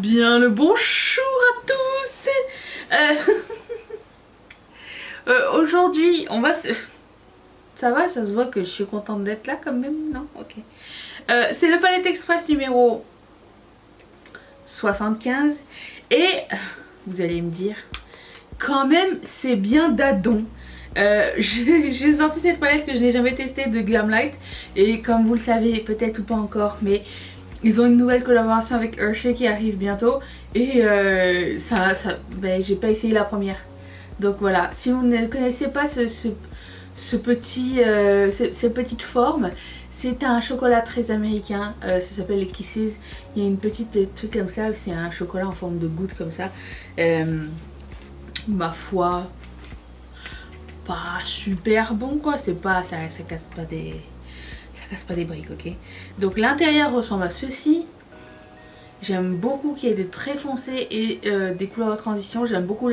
Bien le bonjour à tous. Aujourd'hui, on va se... Ça va, ça se voit que je suis contente d'être là quand même, non? Ok. C'est le Palette Express numéro 75. Et vous allez me dire, quand même, c'est bien d'adon. J'ai sorti cette palette que je n'ai jamais testée de Glamlight. Et comme vous le savez, peut-être ou pas encore, mais ils ont une nouvelle collaboration avec Hershey qui arrive bientôt. Et j'ai pas essayé la première. Donc voilà, si vous ne connaissez pas cette petite forme, c'est un chocolat très américain, ça s'appelle les Kisses. Il y a une petite truc comme ça, c'est un chocolat en forme de goutte comme ça. Ma foi, pas super bon quoi, c'est pas, ça casse pas des... Ça casse pas des briques, ok. Donc l'intérieur ressemble à ceci. J'aime beaucoup qu'il y ait des traits foncés et des couleurs de transition. J'aime beaucoup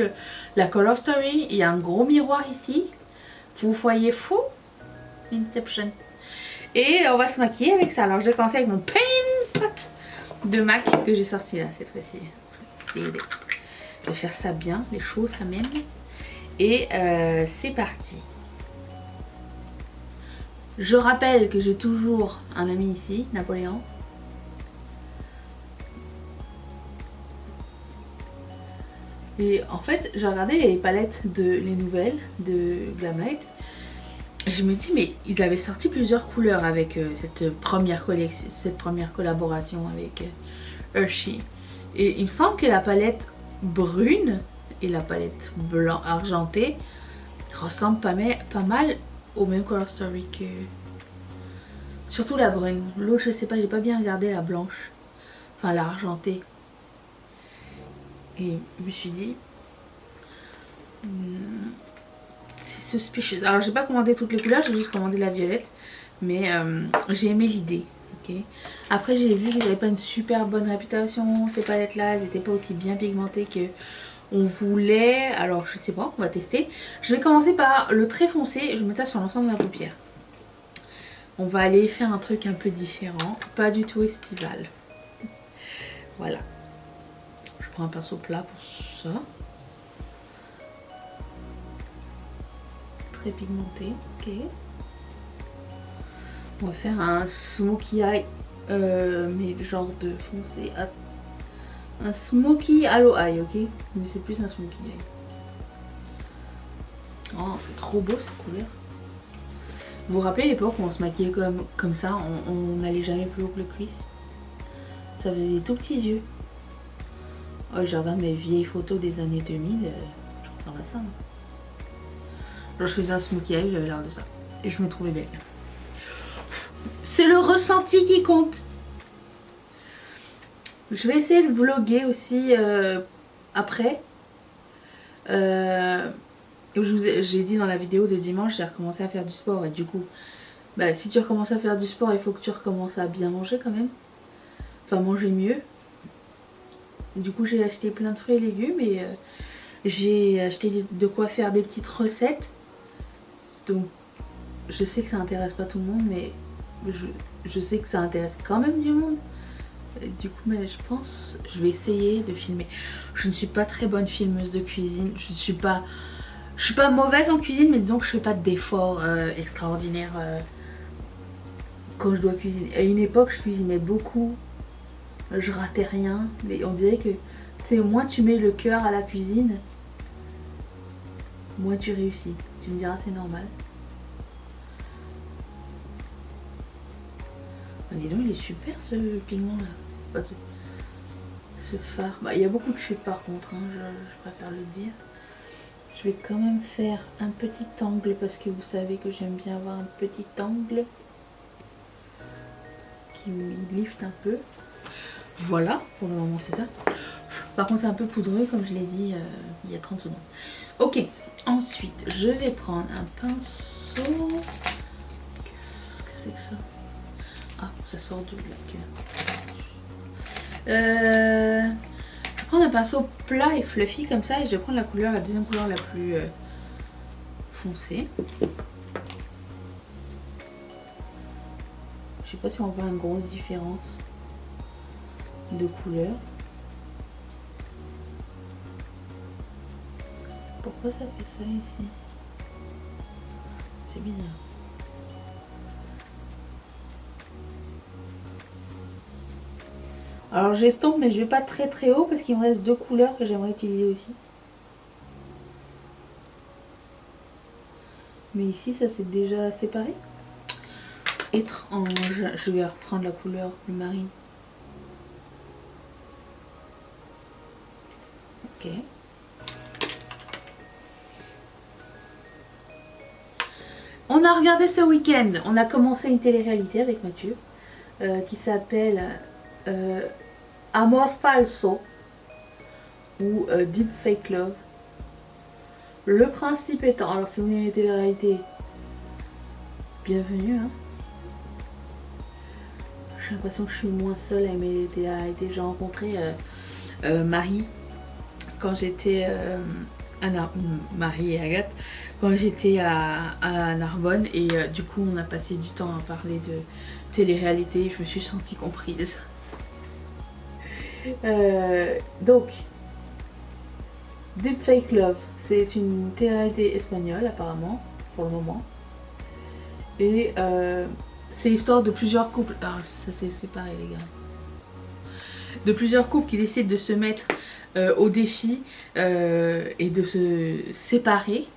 la Color Story. Il y a un gros miroir ici. Vous voyez fou? Inception. Et on va se maquiller avec ça. Alors je vais commencer avec mon Paint Pot de MAC que j'ai sorti là cette fois-ci. Je vais faire ça bien, les choses quand même. Et c'est parti. Je rappelle que j'ai toujours un ami ici, Napoléon. Et en fait, j'ai regardé les palettes les nouvelles de Glamlight. Et je me dis, mais ils avaient sorti plusieurs couleurs avec cette première collaboration avec Hershey. Et il me semble que la palette brune et la palette blanc argentée ressemblent pas mal au même Color Story que... Surtout la brune. L'autre, je sais pas, j'ai pas bien regardé la blanche. Enfin, la argentée. Et je me suis dit, c'est suspicious. Alors j'ai pas commandé toutes les couleurs, j'ai juste commandé la violette. Mais j'ai aimé l'idée. Okay. Après j'ai vu qu'ils n'avaient pas une super bonne réputation, ces palettes là, elles n'étaient pas aussi bien pigmentées que on voulait. Alors je ne sais pas, on va tester. Je vais commencer par le trait foncé, je mets ça sur l'ensemble de la paupière. On va aller faire un truc un peu différent, pas du tout estival. Voilà. Je prends un pinceau plat pour ça. Très pigmenté, ok. On va faire un smokey eye, mais genre de foncé. Un smokey halo eye, ok. Mais c'est plus un smokey eye. Oh, c'est trop beau cette couleur. Vous vous rappelez l'époque où on se maquillait comme ça, on n'allait jamais plus haut que le cuisse. Ça faisait des tout petits yeux. Oh, je regarde mes vieilles photos des années 2000, je ressemble à ça. Hein. Genre je faisais un smokey eye, j'avais l'air de ça. Et je me trouvais belle. C'est le ressenti qui compte. Je vais essayer de vlogger aussi après. J'ai dit dans la vidéo de dimanche, j'ai recommencé à faire du sport. Et du coup, bah, si tu recommences à faire du sport, il faut que tu recommences à bien manger quand même. Enfin, manger mieux. Du coup, j'ai acheté plein de fruits et légumes. Et j'ai acheté de quoi faire des petites recettes. Donc, je sais que ça intéresse pas tout le monde, mais je sais que ça intéresse quand même du monde. Du coup, mais je pense, je vais essayer de filmer. Je ne suis pas très bonne filmeuse de cuisine. Je suis pas mauvaise en cuisine, mais disons que je fais pas d'efforts extraordinaires quand je dois cuisiner. À une époque, je cuisinais beaucoup. Je ratais rien, mais on dirait que, tu sais, moins tu mets le cœur à la cuisine, moins tu réussis. Tu me diras, c'est normal. Bah, dis donc, il est super ce pigment là. Enfin, ce fard. Bah, il y a beaucoup de chutes par contre, hein, je préfère le dire. Je vais quand même faire un petit angle parce que vous savez que j'aime bien avoir un petit angle qui me lift un peu. Voilà, pour le moment c'est ça. Par contre c'est un peu poudreux comme je l'ai dit il y a 30 secondes. Ok, ensuite je vais prendre un pinceau. Qu'est-ce que c'est que ça? Ah, ça sort de là. Je vais prendre un pinceau plat et fluffy comme ça et je vais prendre la deuxième couleur la plus foncée. Je sais pas si on voit une grosse différence de couleur. Pourquoi ça fait ça ici? C'est bizarre. Alors j'estompe, mais je vais pas très haut parce qu'il me reste deux couleurs que j'aimerais utiliser aussi. Mais ici ça s'est déjà séparé. Étrange. Je vais reprendre la couleur plus marine. Ok. On a regardé ce week-end, on a commencé une télé-réalité avec Mathieu qui s'appelle Amor Falso ou Deep Fake Love. Le principe étant, alors si vous aimez les télé-réalités, bienvenue. Hein. J'ai l'impression que je suis moins seule à aimer les télé-réalités. J'ai rencontré Marie quand j'étais Marie et Agathe quand j'étais à Narbonne et du coup on a passé du temps à parler de télé-réalité. Je me suis sentie comprise. Donc Deep Fake Love, c'est une télé-réalité espagnole apparemment pour le moment et c'est l'histoire de plusieurs couples. Alors ça c'est pareil les gars, de plusieurs couples qui décident de se mettre au défi et de se séparer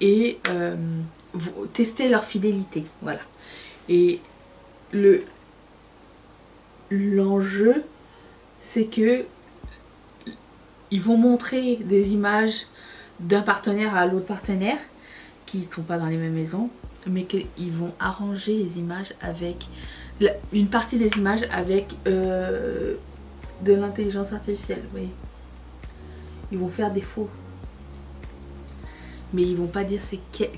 et tester leur fidélité, voilà. Et l'enjeu c'est que ils vont montrer des images d'un partenaire à l'autre partenaire qui ne sont pas dans les mêmes maisons, mais qu'ils vont arranger les images avec une partie des images avec de l'intelligence artificielle, vous voyez. Ils vont faire des faux. Mais ils vont pas dire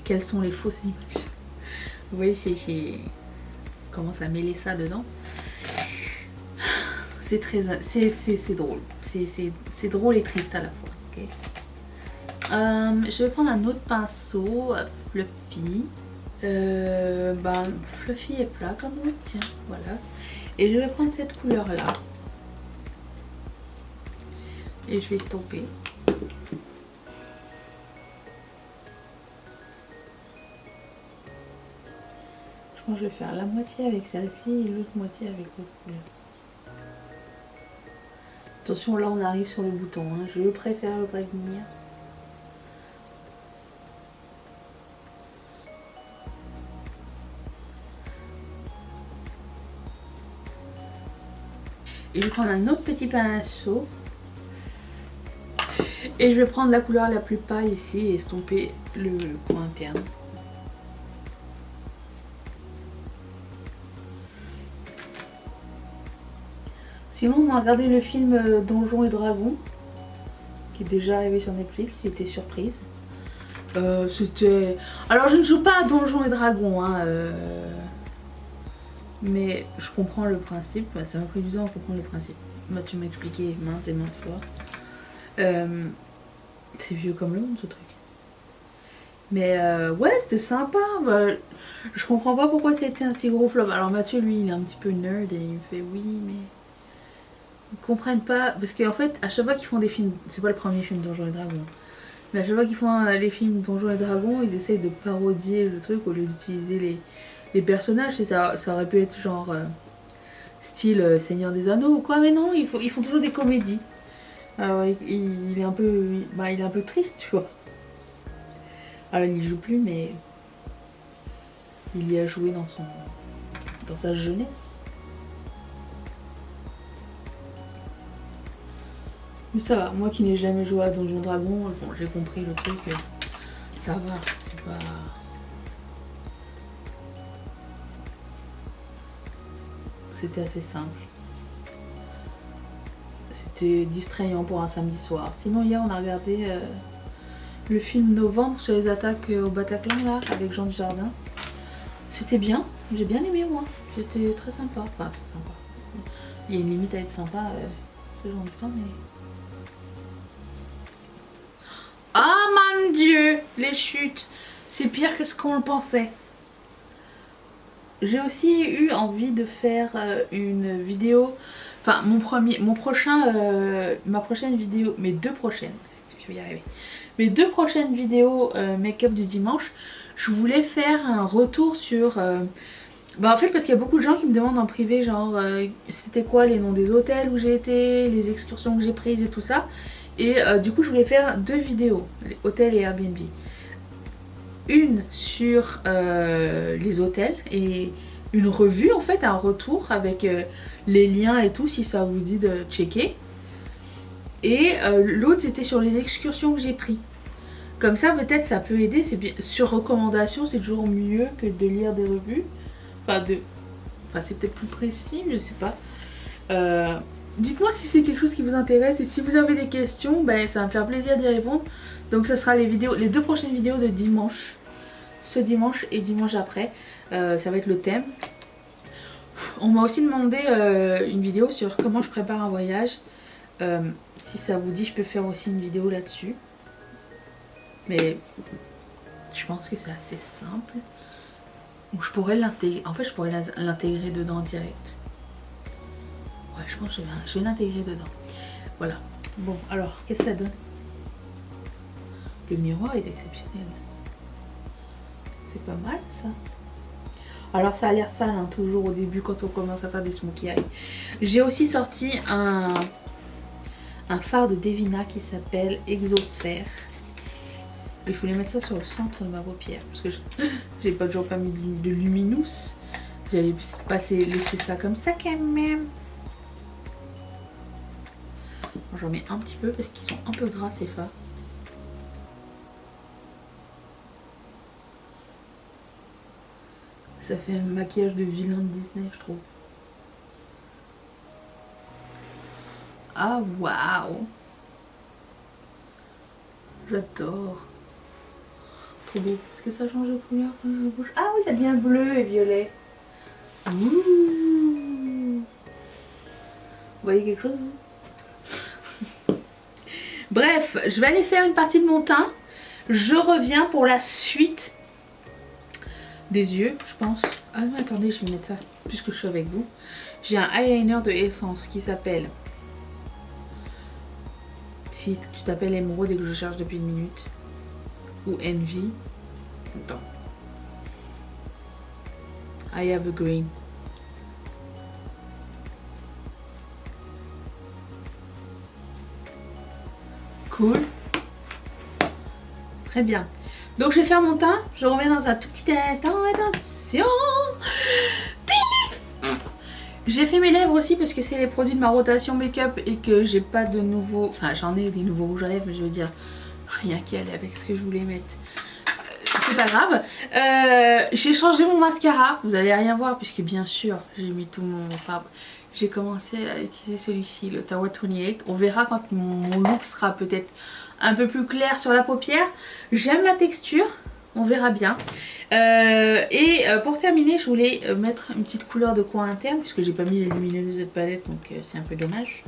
quelles sont les fausses images. Vous voyez, commence à mêler ça dedans. C'est très... C'est drôle. C'est drôle et triste à la fois. Okay. Je vais prendre un autre pinceau, Fluffy. Fluffy est plat comme moi, tiens, voilà. Et je vais prendre cette couleur là. Et je vais estomper. Je pense que je vais faire la moitié avec celle-ci et l'autre moitié avec l'autre couleur. Attention, là on arrive sur le bouton, hein. Je préfère le prévenir. Et je vais prendre un autre petit pinceau. Et je vais prendre la couleur la plus pâle ici et estomper le coin interne. Sinon, on a regardé le film Donjons et Dragons, qui est déjà arrivé sur Netflix, j'étais surprise. C'était... Alors, je ne joue pas à Donjons et Dragons, hein, mais je comprends le principe. Ça m'a pris du temps à comprendre le principe. Tu m'as expliqué maintes et maintes fois. C'est vieux comme le monde, ce truc. Mais ouais, c'était sympa. Je comprends pas pourquoi c'était un si gros flop. Alors Mathieu, lui, il est un petit peu nerd et il me fait oui, mais... Ils comprennent pas, parce qu'en fait, à chaque fois qu'ils font des films, c'est pas le premier film Donjons et Dragons, mais à chaque fois qu'ils font les films Donjons et Dragons, ils essayent de parodier le truc au lieu d'utiliser les personnages. Et ça aurait pu être genre style Seigneur des Anneaux ou quoi, mais non, ils font toujours des comédies. Alors il est un peu, il est un peu triste, tu vois. Alors il y joue plus, mais il y a joué dans sa jeunesse. Mais ça va, moi qui n'ai jamais joué à Donjons Dragons, bon, j'ai compris le truc, ça va, c'est pas... C'était assez simple. C'était distrayant pour un samedi soir. Sinon hier on a regardé le film Novembre sur les attaques au Bataclan là, avec Jean Dujardin. C'était bien, j'ai bien aimé moi, c'était très sympa, enfin c'est sympa. Il y a une limite à être sympa, ce genre de temps, mais... Ah mon Dieu, les chutes, c'est pire que ce qu'on le pensait. J'ai aussi eu envie de faire une vidéo, enfin ma prochaine vidéo, mes deux prochaines, je vais y arriver. Mes 2 prochaines vidéos make-up du dimanche, je voulais faire un retour sur... en fait, parce qu'il y a beaucoup de gens qui me demandent en privé, genre, c'était quoi les noms des hôtels où j'ai été, les excursions que j'ai prises et tout ça. Et du coup, je voulais faire 2 vidéos, les hôtels et Airbnb. Une sur les hôtels et une revue, en fait, un retour avec les liens et tout, si ça vous dit de checker. Et l'autre, c'était sur les excursions que j'ai prises. Comme ça, peut-être, ça peut aider. C'est bien. Sur recommandation, c'est toujours mieux que de lire des revues. Enfin, c'est peut-être plus précis, je sais pas. Dites-moi si c'est quelque chose qui vous intéresse. Et si vous avez des questions, ben, ça va me faire plaisir d'y répondre. Donc, ça sera les 2 prochaines vidéos de dimanche. Ce dimanche et dimanche après. Ça va être le thème. On m'a aussi demandé une vidéo sur comment je prépare un voyage. Si ça vous dit, je peux faire aussi une vidéo là-dessus. Mais je pense que c'est assez simple. Ou je pourrais l'intégrer. En fait, je pourrais l'intégrer dedans direct. Ouais, je pense que je vais l'intégrer dedans. Voilà. Bon, alors, qu'est-ce que ça donne? Le miroir est exceptionnel. C'est pas mal, ça. Alors, ça a l'air sale, hein, toujours au début, quand on commence à faire des smokey eyes. J'ai aussi sorti un fard de Devina qui s'appelle Exosphère. Et je voulais mettre ça sur le centre de ma paupière. Parce que j'ai pas toujours pas mis de luminous. J'allais laisser ça comme ça quand même. J'en mets un petit peu parce qu'ils sont un peu gras ces fards. Ça fait un maquillage de vilain de Disney, je trouve. Ah waouh! J'adore. Trop beau. Est-ce que ça change de couleur quand je bouge? Ah oui, ça devient bleu et violet. Ouh. Vous voyez quelque chose? Bref, je vais aller faire une partie de mon teint. Je reviens pour la suite des yeux, je pense. Ah non, attendez, je vais mettre ça puisque je suis avec vous. J'ai un eyeliner de Essence qui s'appelle... Si tu t'appelles Emeraude et que je cherche depuis une minute. Ou Envy. Attends. I have a green. Cool. Très bien. Donc je vais faire mon teint. Je reviens dans un tout petit instant. Attention. J'ai fait mes lèvres aussi parce que c'est les produits de ma rotation make-up et que j'ai pas de nouveaux... Enfin, j'en ai des nouveaux rouges à lèvres, mais je veux dire, rien qui allait avec ce que je voulais mettre. C'est pas grave. J'ai changé mon mascara. Vous allez rien voir puisque bien sûr, j'ai mis tout mon... Enfin, j'ai commencé à utiliser celui-ci, le Tower 28. On verra quand mon look sera peut-être un peu plus clair sur la paupière. J'aime la texture. On verra bien. Pour terminer, je voulais mettre une petite couleur de coin interne puisque j'ai pas mis les lumineuses de cette palette, donc c'est un peu dommage.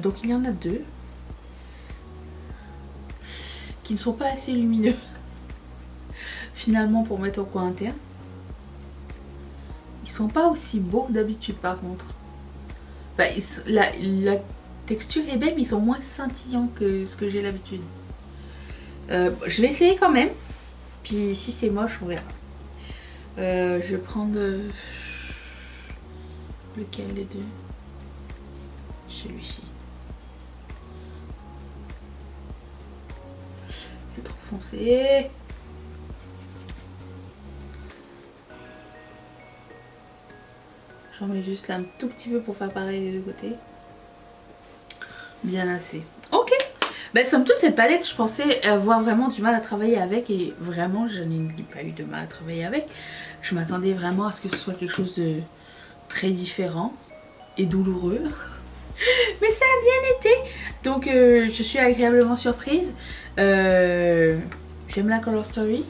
Donc il y en a 2 qui ne sont pas assez lumineux finalement pour mettre au coin interne. Ils sont pas aussi beaux que d'habitude par contre. Enfin, la texture est belle mais ils sont moins scintillants que ce que j'ai l'habitude. Je vais essayer quand même. Puis si c'est moche, on verra. Je vais prendre lequel des deux? Celui-ci. C'est trop foncé. J'en mets juste là un tout petit peu pour faire pareil des deux côtés. Bien assez. Ok. Bah, somme toute, cette palette, je pensais avoir vraiment du mal à travailler avec et vraiment, je n'ai pas eu de mal à travailler avec. Je m'attendais vraiment à ce que ce soit quelque chose de très différent et douloureux. Mais ça a bien été. Donc, je suis agréablement surprise. J'aime la Color Story.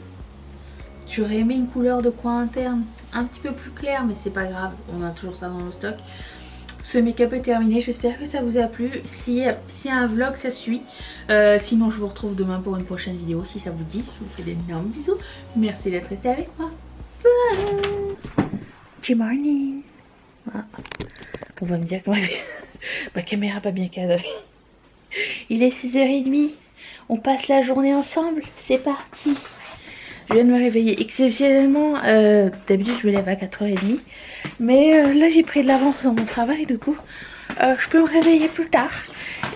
J'aurais aimé une couleur de coin interne un petit peu plus claire, mais c'est pas grave. On a toujours ça dans le stock. Ce make-up est terminé, j'espère que ça vous a plu. S'il y a un vlog, ça suit. Sinon, je vous retrouve demain pour une prochaine vidéo, si ça vous dit. Je vous fais d'énormes bisous. Merci d'être resté avec moi. Bye. Good morning. Ah. On va me dire que ma caméra pas bien cadrée. Il est 6h30. On passe la journée ensemble, c'est parti. Je viens de me réveiller exceptionnellement, d'habitude je me lève à 4h30. Mais là j'ai pris de l'avance dans mon travail, du coup je peux me réveiller plus tard.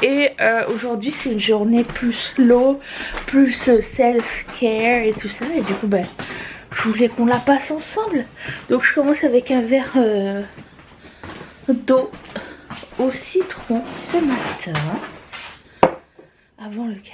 Et aujourd'hui c'est une journée plus slow, plus self-care et tout ça. Et du coup je voulais qu'on la passe ensemble. Donc je commence avec un verre d'eau au citron ce matin, avant le café.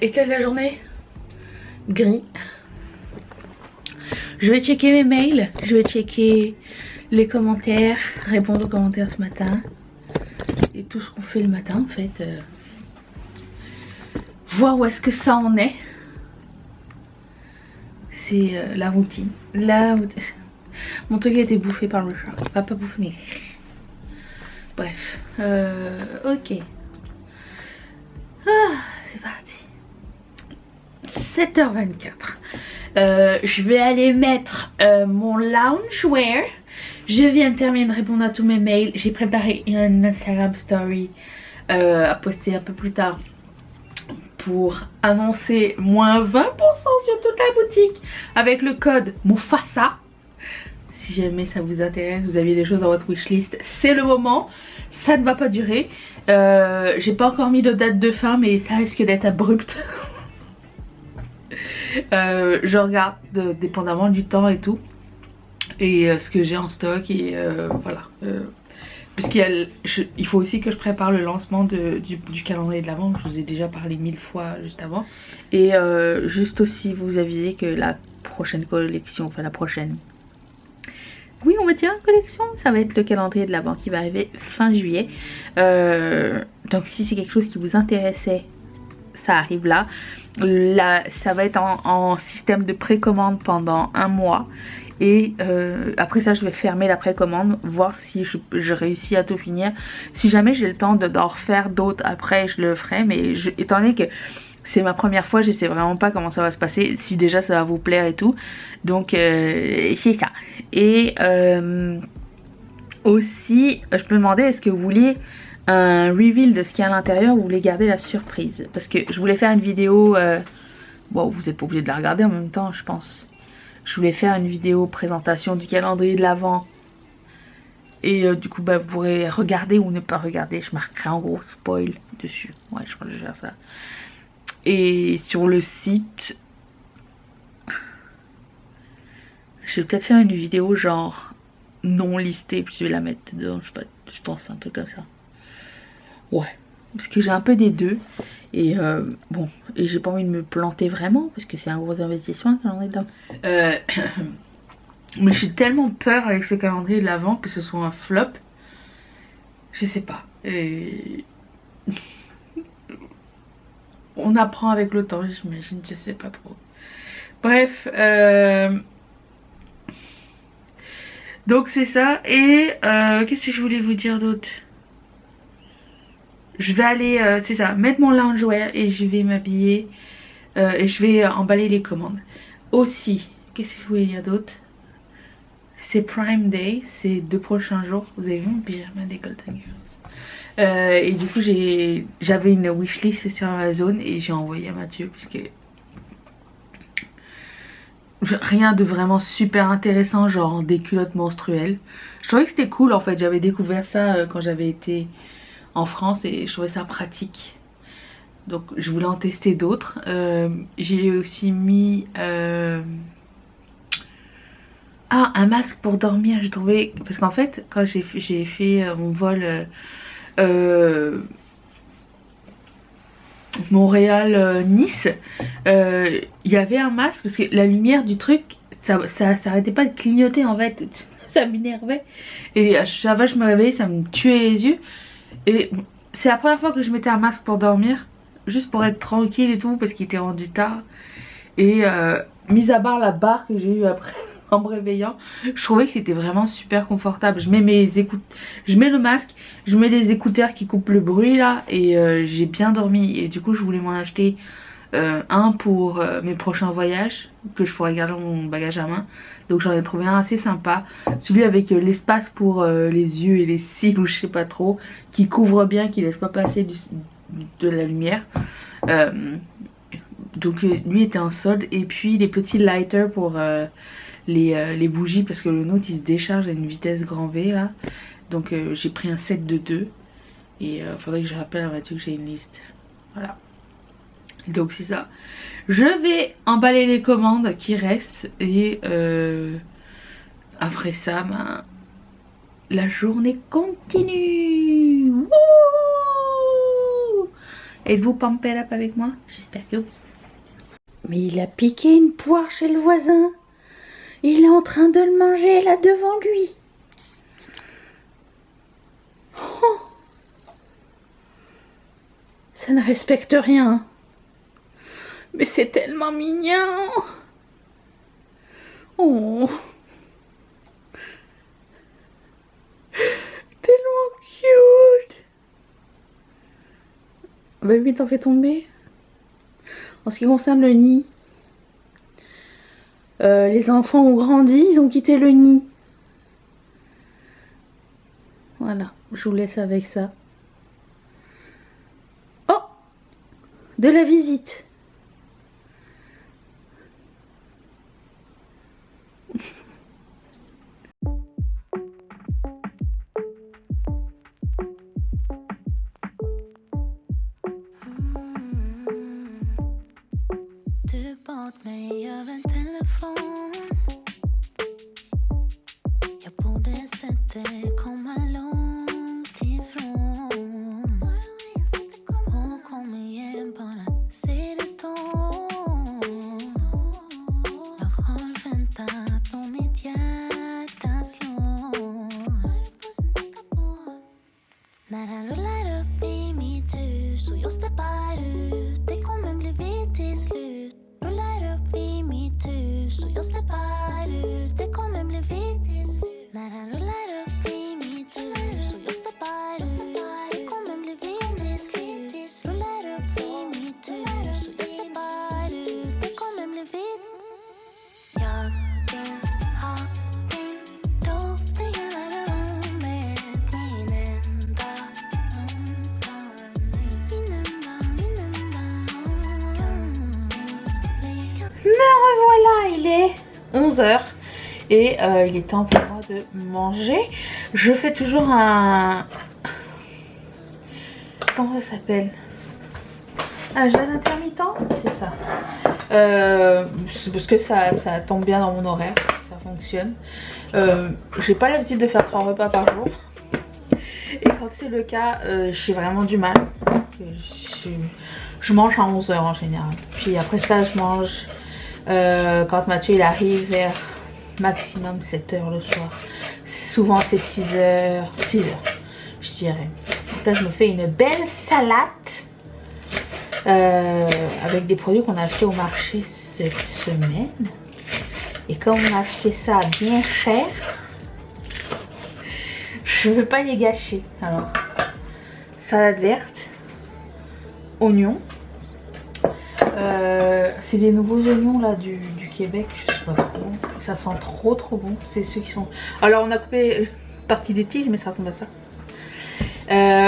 État de la journée gris. Je vais checker mes mails, je vais checker les commentaires, répondre aux commentaires ce matin et tout ce qu'on fait le matin en fait. Voir où est-ce que ça en est. C'est la routine. Mon truc a été bouffé par le chat. Enfin, pas bouffé mais... Bref. Ok. Ah, c'est parti. 7h24. Je vais aller mettre mon loungewear. Je viens de terminer de répondre à tous mes mails. J'ai préparé une Instagram story à poster un peu plus tard pour annoncer moins 20% sur toute la boutique avec le code MUFASA. Si jamais ça vous intéresse, vous aviez des choses dans votre wishlist, c'est le moment. Ça ne va pas durer. J'ai pas encore mis de date de fin, mais ça risque d'être abrupt. Je regarde dépendamment du temps et tout, et ce que j'ai en stock, et voilà. Il faut aussi que je prépare le lancement du calendrier de l'Avent. Je vous ai déjà parlé 1000 fois juste avant. Et juste aussi vous aviser que la prochaine collection, enfin la prochaine... Oui, on va dire une collection, ça va être le calendrier de l'Avent qui va arriver fin juillet. Donc si c'est quelque chose qui vous intéressait, ça arrive là. Là, ça va être en système de précommande pendant un mois. Et après ça, je vais fermer la précommande, voir si je réussis à tout finir. Si jamais j'ai le temps d'en refaire d'autres après, je le ferai. Mais étant donné que c'est ma première fois, je sais vraiment pas comment ça va se passer, si déjà ça va vous plaire et tout. Donc c'est ça. Et aussi, je peux demander, est-ce que vous voulez un reveal de ce qu'il y a à l'intérieur ou vous voulez garder la surprise? Parce que je voulais faire une vidéo, bon vous n'êtes pas obligé de la regarder en même temps je pense. Je voulais faire une vidéo présentation du calendrier de l'Avent. Et du coup vous pourrez regarder ou ne pas regarder. Je marquerai en gros spoil dessus. Ouais, je crois que je vais faire ça. Et sur le site, je vais peut-être faire une vidéo genre non listée, puis je vais la mettre dedans, je sais pas, je pense un truc comme ça. Ouais, parce que j'ai un peu des deux. Et bon, et j'ai pas envie de me planter vraiment, parce que c'est un gros investissement un calendrier de l'Avent. Mais j'ai tellement peur avec ce calendrier de l'Avent que ce soit un flop. Je sais pas. Et... on apprend avec le temps, j'imagine, je sais pas trop. Bref, donc c'est ça. Et qu'est-ce que je voulais vous dire d'autre? Je vais aller, c'est ça, mettre mon loungewear et je vais m'habiller et je vais emballer les commandes. Aussi, qu'est-ce que je voulais dire d'autre? C'est Prime Day, c'est 2 prochains jours. Vous avez vu mon pyjama des Golden Girls. Et du coup j'avais une wishlist sur Amazon et j'ai envoyé à Mathieu puisque rien de vraiment super intéressant, genre des culottes menstruelles. Je trouvais que c'était cool en fait, j'avais découvert ça quand j'avais été en France et je trouvais ça pratique. Donc je voulais en tester d'autres. J'ai aussi mis un masque pour dormir. J'ai trouvé, parce qu'en fait quand j'ai fait mon vol Montréal-Nice, il y avait un masque parce que la lumière du truc ça arrêtait pas de clignoter en fait. Ça m'énervait et à chaque fois que je me réveillais ça me tuait les yeux. Et c'est la première fois que je mettais un masque pour dormir. Juste pour être tranquille et tout, parce qu'il était rendu tard. Et mis à part la barre que j'ai eue après en me réveillant, je trouvais que c'était vraiment super confortable. Je mets je mets le masque, je mets les écouteurs qui coupent le bruit là, et j'ai bien dormi. Et du coup je voulais m'en acheter un pour mes prochains voyages, que je pourrais garder dans mon bagage à main. Donc j'en ai trouvé un assez sympa, celui avec l'espace pour les yeux et les cils, ou je sais pas trop, qui couvre bien, qui laisse pas passer de la lumière. Donc lui était en solde, et puis les petits lighters pour les bougies, parce que le nôtre il se décharge à une vitesse grand V là. Donc j'ai pris un set de 2, et faudrait que je rappelle à Mathieu que j'ai une liste. Voilà. Donc c'est ça. Je vais emballer les commandes qui restent, et après ça, ben, la journée continue. Wouh! Êtes-vous pumped up avec moi? J'espère que oui. Mais il a piqué une poire chez le voisin. Il est en train de le manger là devant lui. Oh, ça ne respecte rien. Mais c'est tellement mignon. Oh, tellement cute. Bah oui, t'en fais tomber. En ce qui concerne le nid, les enfants ont grandi, ils ont quitté le nid. Voilà, je vous laisse avec ça. Oh, de la visite. Du bad mig över telefon. Jag borde sett det komma långt ifrån. Och kom igen, bara säg det då. Jag har väntat och mitt hjärta slår. När han rullar upp i mitt hus och jag steppar ut, det kommer bli vitt till slut. Rullar upp i mitt hus och jag steppar ut, det kommer bli vitt till slut. När han rullar upp i mitt hus och jag steppar ut, det kommer bli vitt till slut. Rullar upp i mitt hus och jag steppar ut, det kommer bli vitt. Jag vill ha din doft i hela rummet, min enda önskan nu. Min enda Me revoilà, il est 11h et il est temps pour moi de manger. Je fais toujours un... Comment ça s'appelle? Un jeûne intermittent, c'est ça. Parce que ça tombe bien dans mon horaire, ça fonctionne. J'ai pas l'habitude de faire 3 repas par jour. Et quand c'est le cas, j'ai vraiment du mal. Je mange à 11h en général. Puis après ça, je mange quand Mathieu il arrive vers maximum 7h le soir. Souvent c'est 6h, je dirais. Donc là je me fais une belle salade avec des produits qu'on a achetés au marché cette semaine. Et comme on a acheté ça bien cher, je ne veux pas les gâcher. Alors, salade verte, oignons. C'est les nouveaux oignons là du Québec, je sais pas trop. Ça sent trop bon. C'est ceux qui sont... Alors on a coupé une partie des tiges, mais ça ressemble à ça.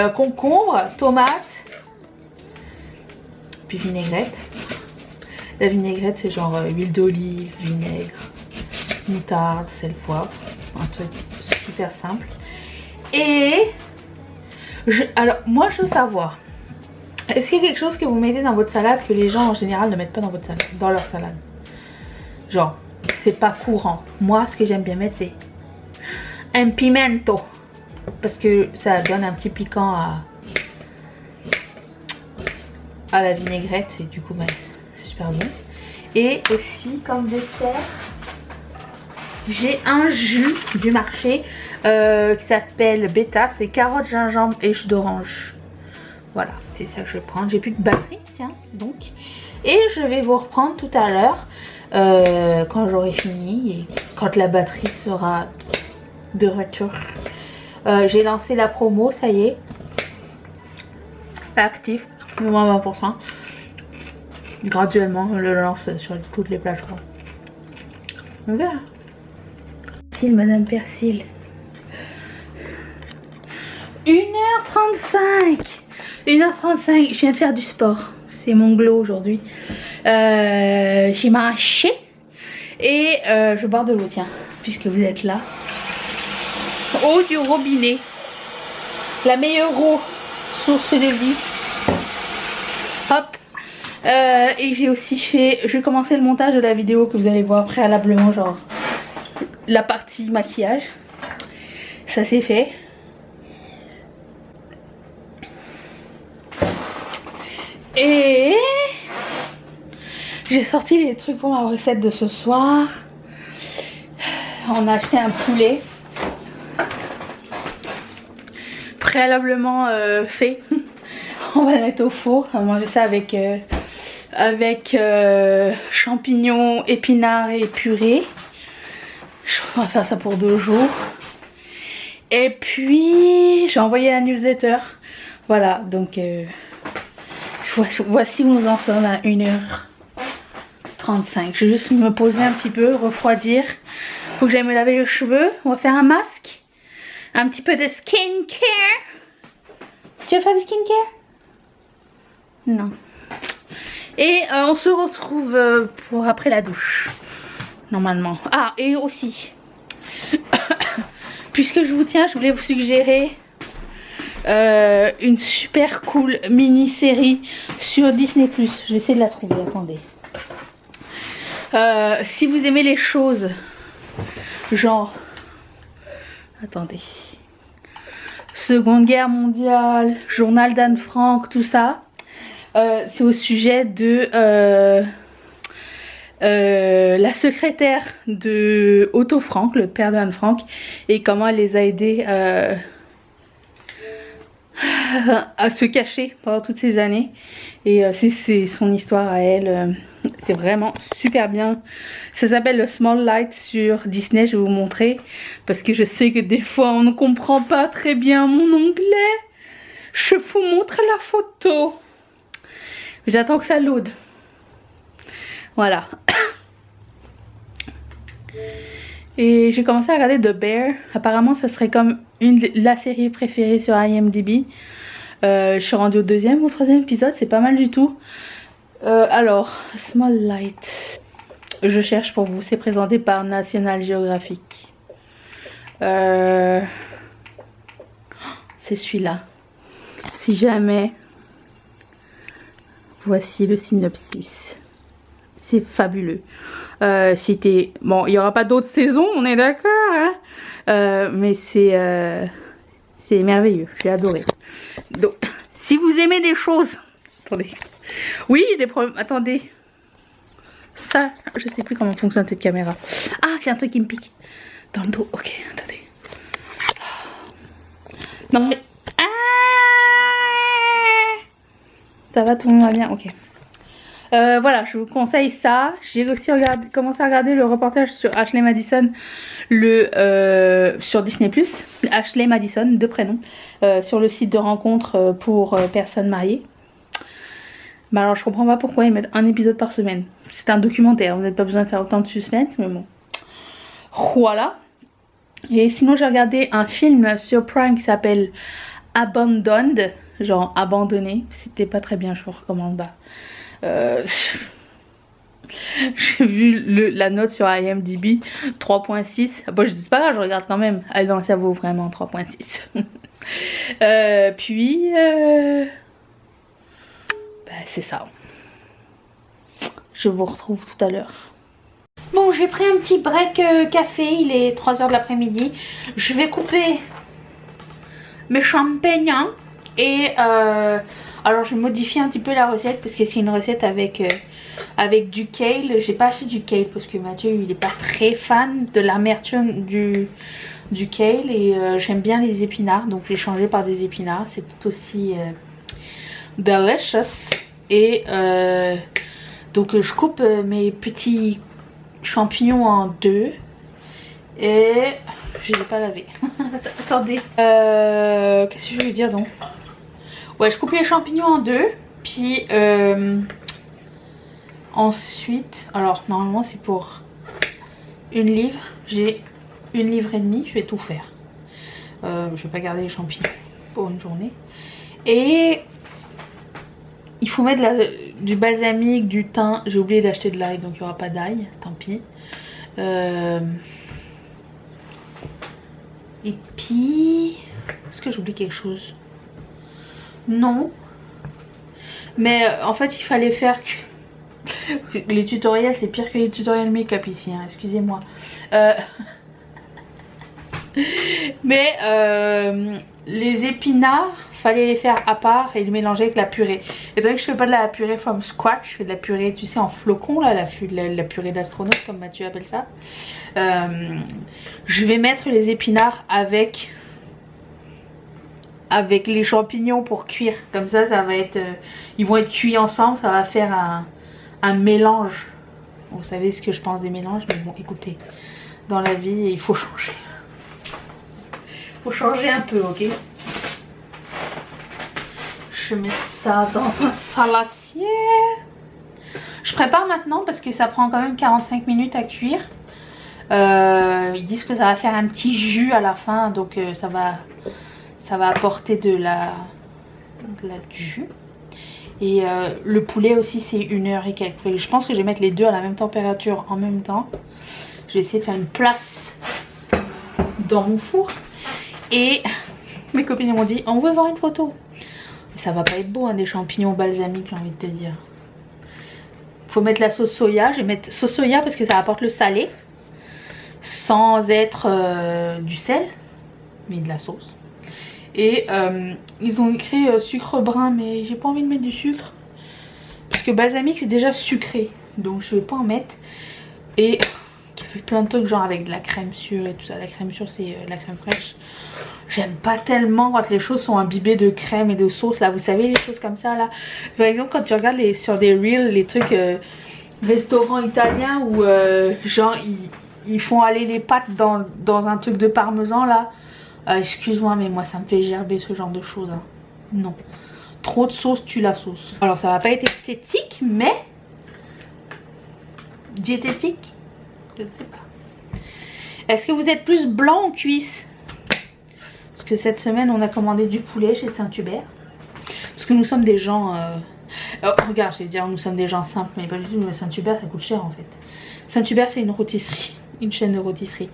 Concombre, tomate, puis vinaigrette. La vinaigrette c'est genre huile d'olive, vinaigre, moutarde, sel, poivre. Un truc super simple. Et alors moi je veux savoir, est-ce qu'il y a quelque chose que vous mettez dans votre salade que les gens en général ne mettent pas dans votre salade, dans leur salade? Genre, c'est pas courant. Moi, ce que j'aime bien mettre, c'est un pimento. Parce que ça donne un petit piquant à la vinaigrette. Et du coup, bah, c'est super bon. Et aussi, comme dessert, j'ai un jus du marché qui s'appelle Beta. C'est carottes, gingembre et jus d'orange. Voilà, c'est ça que je vais prendre. J'ai plus de batterie, tiens, donc. Et je vais vous reprendre tout à l'heure quand j'aurai fini et quand la batterie sera de retour. J'ai lancé la promo, ça y est. Actif, moins 20%. Graduellement, on le lance sur toutes les plateformes. On verra. Madame Persil. 1h35. 1h35. Je viens de faire du sport. C'est mon glow aujourd'hui. J'ai marché. Et je bois de l'eau, tiens. Puisque vous êtes là. Eau du robinet. La meilleure eau. Source de vie. Hop. Et j'ai aussi fait... J'ai commencé le montage de la vidéo que vous allez voir préalablement, genre la partie maquillage. Ça c'est fait. Et j'ai sorti les trucs pour ma recette de ce soir. On a acheté un poulet préalablement fait. On va le mettre au four. On va manger ça avec champignons, épinards et purée. On va faire ça pour 2 jours. Et puis j'ai envoyé la newsletter. Voilà, donc voici où nous en sommes à 1h35. Je vais juste me poser un petit peu, refroidir. Faut que j'aille me laver les cheveux. On va faire un masque. Un petit peu de skincare. Tu vas faire du skincare? Non. Et on se retrouve pour après la douche. Normalement. Ah, et aussi, puisque je vous tiens, je voulais vous suggérer une super cool mini-série sur Disney+. Je vais essayer de la trouver, attendez. Si vous aimez les choses, genre... Attendez. Seconde Guerre mondiale, Journal d'Anne Frank, tout ça. C'est au sujet de... la secrétaire de Otto Frank, le père de Anne Frank, et comment elle les a aidés à se cacher pendant toutes ces années. Et c'est son histoire à elle. C'est vraiment super bien. Ça s'appelle le Small Light sur Disney. Je vais vous montrer parce que je sais que des fois on ne comprend pas très bien mon anglais. Je vous montre la photo. J'attends que ça load. Voilà. Et j'ai commencé à regarder The Bear. Apparemment ça serait comme la série préférée sur IMDb. Je suis rendue au 2e ou 3e épisode. C'est pas mal du tout. Alors, Small Light. Je cherche pour vous. C'est présenté par National Geographic. C'est celui-là. Si jamais... Voici le synopsis. C'est fabuleux. C'était... Bon, il n'y aura pas d'autres saisons, on est d'accord, hein, mais c'est merveilleux. J'ai adoré. Donc, si vous aimez des choses... Attendez. Oui, des problèmes... Attendez. Ça, je sais plus comment fonctionne cette caméra. Ah, j'ai un truc qui me pique. Dans le dos. Ok, attendez. Non, mais... Ah, ça va, tout le monde va bien. Ok. Voilà, je vous conseille ça. J'ai aussi commencé à regarder le reportage sur Ashley Madison sur Disney+. Ashley Madison, 2 prénoms, sur le site de rencontre pour personnes mariées. Bah alors je comprends pas pourquoi ils mettent un épisode par semaine. C'est un documentaire, vous n'avez pas besoin de faire autant de suspense, mais bon. Voilà. Et sinon j'ai regardé un film sur Prime qui s'appelle Abandoned, genre abandonné. C'était pas très bien, je vous recommande. Bah. J'ai vu la note sur IMDb 3.6. Bon, je dis pas grave, je regarde quand même. Ah non, ça vaut vraiment 3.6. Puis c'est ça. Je vous retrouve tout à l'heure. Bon, j'ai pris un petit break café. Il est 3 h de l'après-midi. Je vais couper mes champignons. Et alors je modifie un petit peu la recette parce que c'est une recette avec du kale. J'ai pas acheté du kale parce que Mathieu il est pas très fan de l'amertume du kale. Et j'aime bien les épinards, donc j'ai changé par des épinards. C'est tout aussi delicious. Et donc je coupe mes petits champignons en deux. Et je les ai pas lavés. Attendez. Qu'est-ce que je veux dire donc? Ouais, je coupe les champignons en deux. Puis ensuite, alors normalement c'est pour 1 livre. J'ai 1,5 livre. Je vais tout faire. Je vais pas garder les champignons pour une journée. Et il faut mettre du balsamique, du thym. J'ai oublié d'acheter de l'ail, donc il n'y aura pas d'ail. Tant pis. Et puis... Est-ce que j'oublie quelque chose? Non. Mais en fait, il fallait faire que... Les tutoriels, c'est pire que les tutoriels make-up ici, hein, excusez-moi. Mais les épinards, fallait les faire à part et les mélanger avec la purée. Et donc je fais pas de la purée from scratch, je fais de la purée, tu sais, en flocons là, la purée d'astronaute comme Mathieu appelle ça. Je vais mettre les épinards avec les champignons pour cuire. Comme ça, ça va être, ils vont être cuits ensemble, ça va faire un mélange. Vous savez ce que je pense des mélanges, mais bon, écoutez, dans la vie, il faut changer. Faut changer un peu, ok? Je mets ça dans un saladier. Je prépare maintenant parce que ça prend quand même 45 minutes à cuire. Ils disent que ça va faire un petit jus à la fin, donc ça va apporter du jus. Et le poulet aussi c'est 1 heure et quelques. Je pense que je vais mettre les deux à la même température en même temps. Je vais essayer de faire une place dans mon four. Et mes copines m'ont dit on veut voir une photo. Ça va pas être beau, hein, des champignons balsamiques, j'ai envie de te dire. Faut mettre la sauce soya. Je vais mettre sauce soya parce que ça apporte le salé sans être du sel, mais de la sauce. Et ils ont écrit sucre brun, mais j'ai pas envie de mettre du sucre parce que balsamique c'est déjà sucré, donc je vais pas en mettre. Et il y avait plein de trucs genre avec de la crème sûre et tout ça. La crème sûre c'est la crème fraîche. J'aime pas tellement quand les choses sont imbibées de crème et de sauce là, vous savez, les choses comme ça là. Par exemple quand tu regardes sur des reels, les trucs restaurants italiens où genre ils font aller les pâtes dans un truc de parmesan là. Excuse-moi mais moi ça me fait gerber ce genre de choses, hein. Non, trop de sauce tue la sauce. Alors ça va pas être esthétique mais diététique, je ne sais pas. Est-ce que vous êtes plus blanc ou cuisse? Parce que cette semaine on a commandé du poulet chez Saint-Hubert. Parce que nous sommes des gens regarde, je vais dire nous sommes des gens simples, mais pas du tout. Saint-Hubert ça coûte cher en fait. Saint-Hubert c'est une rôtisserie, une chaîne de rôtisserie.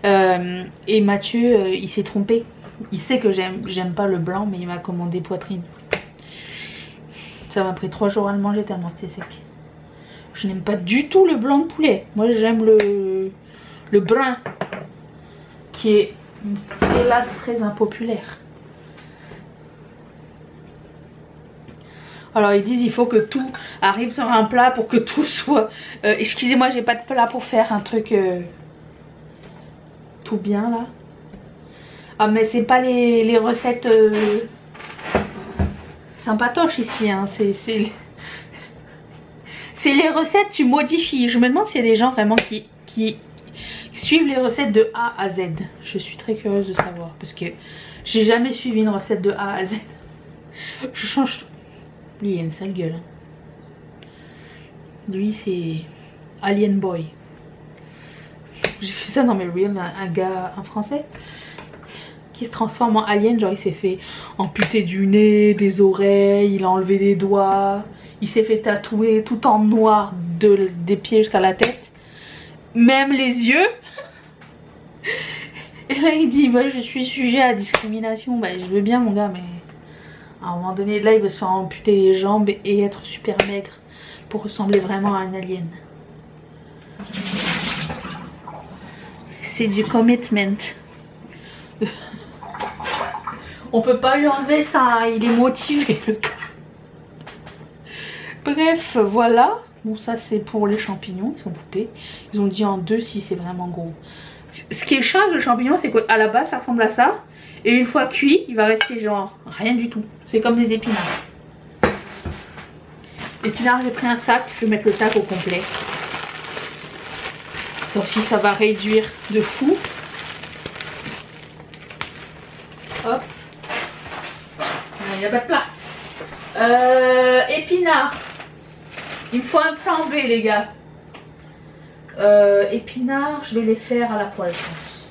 Et Mathieu il s'est trompé. Il sait que j'aime pas le blanc, mais il m'a commandé poitrine. Ça m'a pris 3 jours à le manger tellement c'était sec. Je n'aime pas du tout le blanc de poulet. Moi j'aime le brun, qui est hélas très impopulaire. Alors ils disent il faut que tout arrive sur un plat pour que tout soit... excusez-moi, j'ai pas de plat pour faire un truc tout bien là. Ah mais c'est pas les recettes sympatoches ici, hein. C'est les recettes tu modifies. Je me demande s'il y a des gens vraiment qui suivent les recettes de A à Z. Je suis très curieuse de savoir parce que j'ai jamais suivi une recette de A à Z. Je change tout. Lui il a une sale gueule. Lui c'est Alien Boy. J'ai vu ça dans mes reels, un gars, un français qui se transforme en alien. Genre il s'est fait amputer du nez, des oreilles, il a enlevé des doigts, il s'est fait tatouer tout en noir des pieds jusqu'à la tête, même les yeux. Et là il dit bah, je suis sujet à la discrimination. Bah je veux bien mon gars, mais à un moment donné là il veut se faire amputer les jambes et être super maigre pour ressembler vraiment à un alien. C'est du commitment. On peut pas lui enlever ça, il est motivé le gars. Bref, voilà. Bon ça c'est pour les champignons, ils sont coupés. Ils ont dit en 2 si c'est vraiment gros. Ce qui est chiant avec le champignon c'est qu'à la base ça ressemble à ça. Et une fois cuit, il va rester genre rien du tout. C'est comme des épinards. Épinards, j'ai pris un sac, je vais mettre le sac au complet. Ça aussi, ça va réduire de fou. Hop. Il n'y a pas de place. Épinards. Il me faut un plan B, les gars. Épinards, je vais les faire à la poêle, je pense.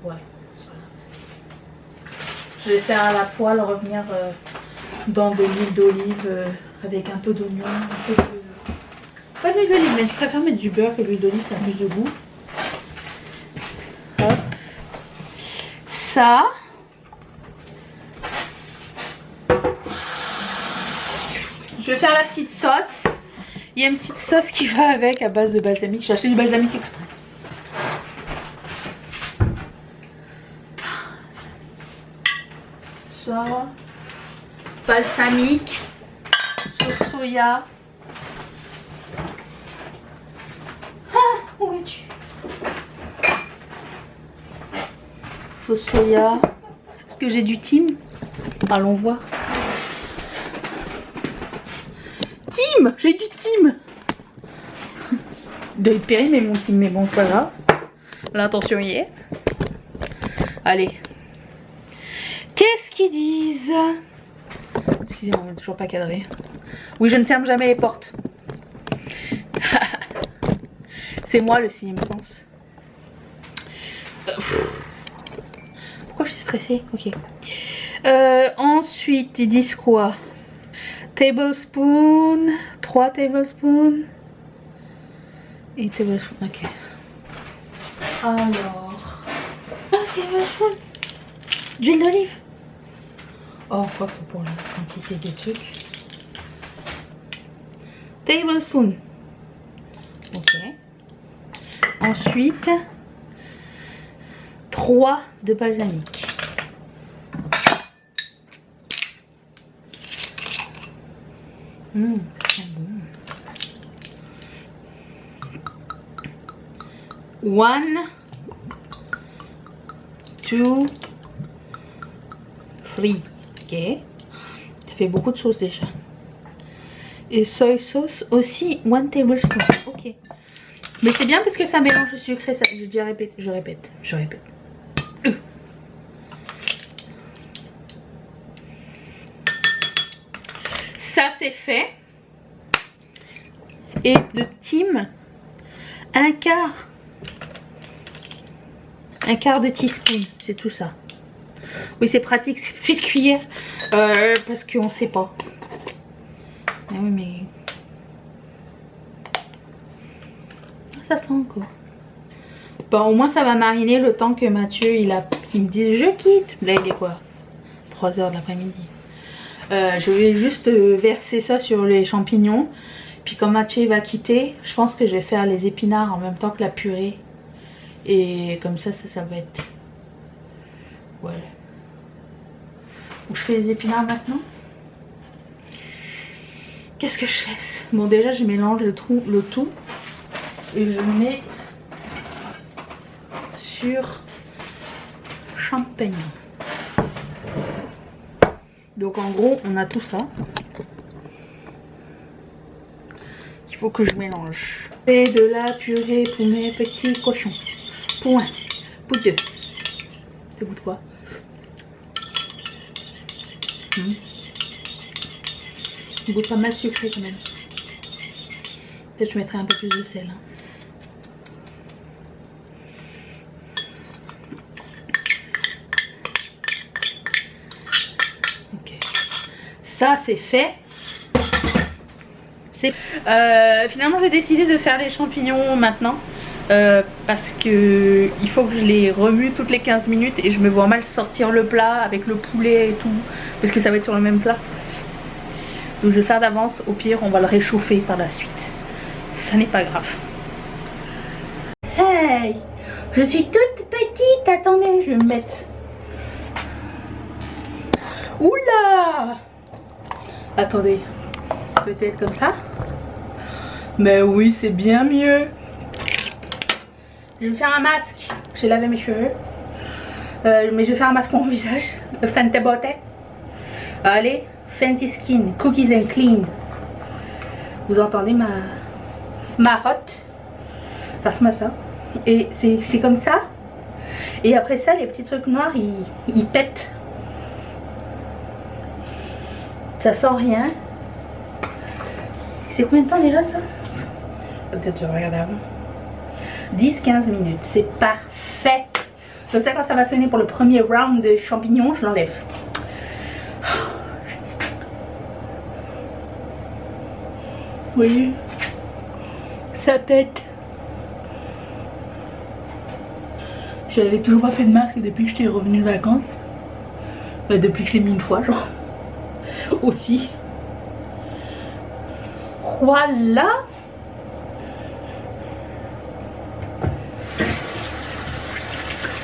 Ouais, c'est pas grave. Je vais les faire à la poêle, revenir dans de l'huile d'olive avec un peu d'oignon, un peu de... Pas d'huile d'olive, mais je préfère mettre du beurre que l'huile d'olive, ça a plus de goût. Hop. Ça. Je vais faire la petite sauce. Il y a une petite sauce qui va avec à base de balsamique. J'ai acheté du balsamique extra. Ça. Balsamique. Sauce soya. Ah, où es-tu? Sauce soya. Est-ce que j'ai du thym? Allons voir. Thym! J'ai du thym! Il doit être périmé mon thym, mais bon, c'est pas grave. L'intention y est. Allez. Qu'est-ce qu'ils disent? Excusez-moi, on n'est toujours pas cadré. Oui, je ne ferme jamais les portes. C'est moi le sixième sens. Pourquoi je suis stressée? Ok. Ensuite, ils disent quoi? Tablespoon, 3 tablespoons. Et tablespoon, ok. Alors. 3 tablespoons d'huile d'olive. Oh, quoi que pour la quantité de trucs. Tablespoon. Ok. Ensuite, 3 de balsamique. Très bon. 1, 2, 3. Ok. Ça fait beaucoup de sauce déjà. Et soy sauce aussi 1 tablespoon. Ok. Mais c'est bien parce que ça mélange le sucré. Ça, j'ai déjà répété. Je répète. Ça c'est fait. Et de thym, un quart de teaspoon, c'est tout ça. Oui, c'est pratique ces petites cuillères parce qu'on sait pas. Ah oui, mais ça sent encore. Bon, au moins ça va mariner le temps que Mathieu il me dise je quitte. Là il est quoi, 3 h de l'après-midi. Je vais juste verser ça sur les champignons. Puis quand Mathieu va quitter, je pense que je vais faire les épinards en même temps que la purée. Et comme ça va être... Ouais. Je fais les épinards maintenant. Qu'est-ce que je fais? Bon, déjà je mélange le tout. Et je mets sur champignons. Donc en gros, on a tout ça. Il faut que je mélange. Et de la purée pour mes petits cochons. Pour 1, pour 2. C'est goût de quoi? Il goûte pas mal sucré quand même. Peut-être je mettrai un peu plus de sel. Ok. Ça c'est fait. Finalement j'ai décidé de faire les champignons maintenant parce que il faut que je les remue toutes les 15 minutes et je me vois mal sortir le plat avec le poulet et tout parce que ça va être sur le même plat. Donc je vais faire d'avance, au pire on va le réchauffer par la suite. Ça n'est pas grave. Hey, je suis toute petite, attendez, je vais me mettre. Oula! Attendez, peut-être comme ça? Mais oui, c'est bien mieux. Je vais me faire un masque. J'ai lavé mes cheveux. Mais je vais faire un masque pour mon visage. Fenty Beauty. Allez, Fenty Skin, Cookies and Clean. Vous entendez ma hotte? Passe-moi ça. Et c'est comme ça. Et après ça, les petits trucs noirs, ils pètent. Ça sent rien. C'est combien de temps déjà ça? Peut-être je vais regarder avant. 10-15 minutes, c'est parfait. Comme ça, quand ça va sonner pour le premier round de champignons, je l'enlève. Vous voyez, ça pète. J'avais toujours pas fait de masque depuis que j'étais revenue de vacances. Bah, depuis que je l'ai mis une fois, genre. Aussi. Voilà.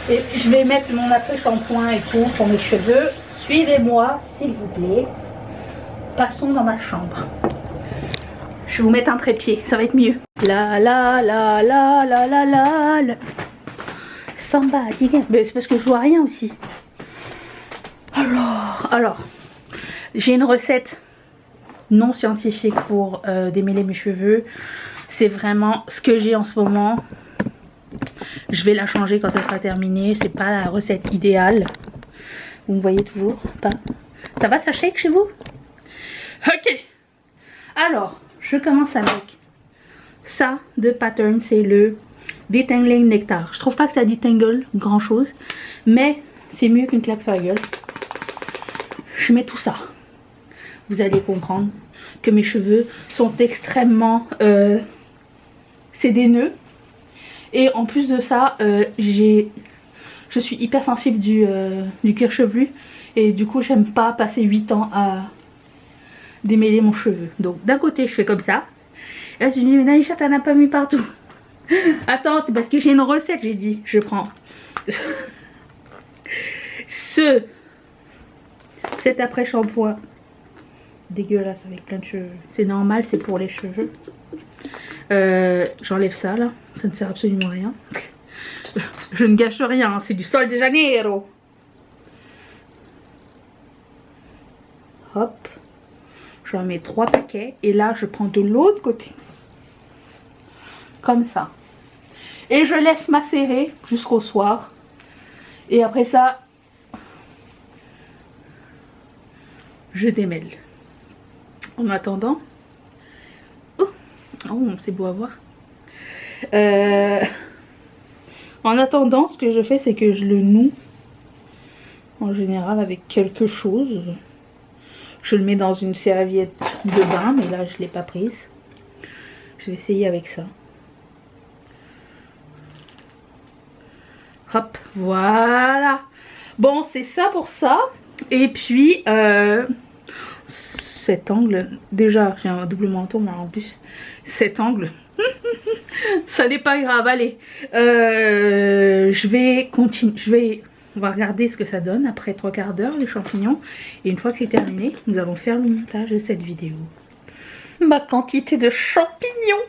Et je vais mettre mon après-shampoing et tout pour mes cheveux. Suivez-moi, s'il vous plaît. Passons dans ma chambre. Je vais vous mettre un trépied, ça va être mieux. La la la la la la la la. Samba, mais c'est parce que je vois rien aussi. Alors, j'ai une recette non scientifique pour démêler mes cheveux. C'est vraiment ce que j'ai en ce moment. Je vais la changer quand ça sera terminé. C'est pas la recette idéale. Vous me voyez toujours pas? Ça va, ça shake chez vous? Ok. Alors, je commence avec ça de Pattern. C'est le Detangling Nectar. Je trouve pas que ça détangle grand chose, mais c'est mieux qu'une claque sur la gueule. Je mets tout ça. Vous allez comprendre que mes cheveux sont extrêmement c'est des nœuds. Et en plus de ça, je suis hyper sensible du cuir chevelu. Et du coup, j'aime pas passer 8 ans à démêler mon cheveu. Donc d'un côté, je fais comme ça. Et là, je me dis, mais Naïcha, t'en as pas mis partout. Attends, c'est parce que j'ai une recette, j'ai dit. Je prends cet après-shampoing dégueulasse avec plein de cheveux. C'est normal, c'est pour les cheveux. J'enlève ça là, ça ne sert absolument à rien. Je ne gâche rien, c'est du Sol de Janeiro. Hop, j'en mets 3 paquets et là je prends de l'autre côté. Comme ça. Et je laisse macérer jusqu'au soir. Et après ça, je démêle. En attendant, oh c'est beau à voir. En attendant, ce que je fais, c'est que je le noue en général avec quelque chose. Je le mets dans une serviette de bain, mais là je ne l'ai pas prise. Je vais essayer avec ça. Hop, voilà. Bon, c'est ça pour ça. Et puis, cet angle, déjà, j'ai un double menton, mais en plus, cet angle, ça n'est pas grave. Allez, je vais continuer. On va regarder ce que ça donne après 3/4 d'heure, les champignons. Et une fois que c'est terminé, nous allons faire le montage de cette vidéo. Ma quantité de champignons.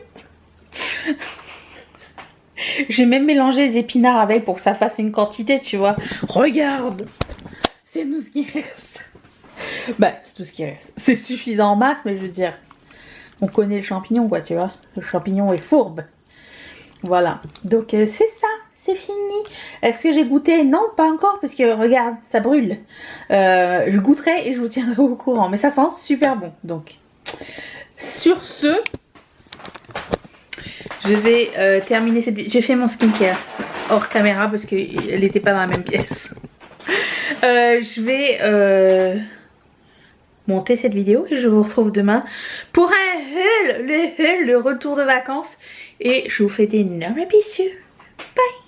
J'ai même mélangé les épinards avec pour que ça fasse une quantité, tu vois. Regarde, c'est tout ce qui reste. Bah, c'est tout ce qui reste. C'est suffisant en masse, mais je veux dire, on connaît le champignon, quoi, tu vois. Le champignon est fourbe. Voilà. Donc, c'est ça. C'est fini. Est-ce que j'ai goûté? Non, pas encore, parce que regarde, ça brûle. Je goûterai et je vous tiendrai au courant. Mais ça sent super bon. Donc, sur ce, je vais terminer cette vidéo. J'ai fait mon skincare hors caméra parce qu'elle n'était pas dans la même pièce. Je vais monter cette vidéo et je vous retrouve demain pour le retour de vacances. Et je vous fais d'énormes bisous. Bye!